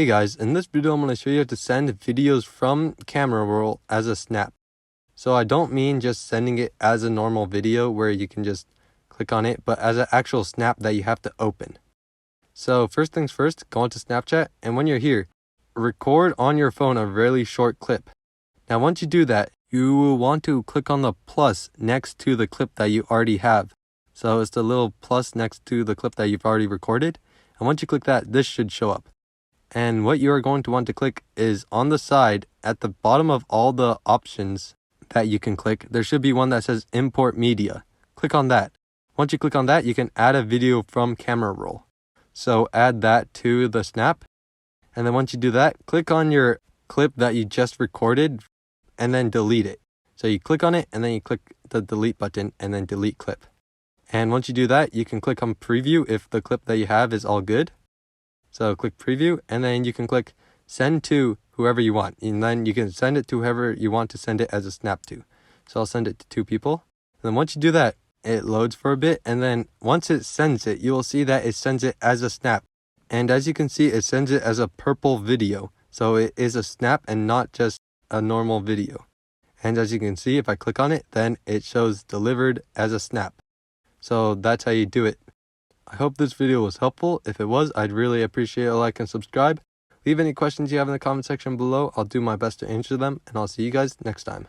Hey guys, in this video I'm going to show you how to send videos from Camera Roll as a snap. So I don't mean just sending it as a normal video where you can just click on it, but as an actual snap that you have to open. So first things first, go into Snapchat, and when you're here, record on your phone a really short clip. Now once you do that, you will want to click on the plus next to the clip that you already have. So it's the little plus next to the clip that you've already recorded. And once you click that, this should show up. And what you are going to want to click is on the side at the bottom of all the options that you can click. There should be one that says import media. Click on that. Once you click on that, you can add a video from Camera Roll. So add that to the snap. And then once you do that, click on your clip that you just recorded and then delete it. So you click on it and then you click the delete button and then delete clip. And once you do that, you can click on preview if the clip that you have is all good. So click preview, and then you can click send to whoever you want. And then you can send it to whoever you want to send it as a snap to. So I'll send it to 2 people. And then once you do that, it loads for a bit. And then once it sends it, you will see that it sends it as a snap. And as you can see, it sends it as a purple video. So it is a snap and not just a normal video. And as you can see, if I click on it, then it shows delivered as a snap. So that's how you do it. I hope this video was helpful. If it was, I'd really appreciate a like and subscribe. Leave any questions you have in the comment section below. I'll do my best to answer them, and I'll see you guys next time.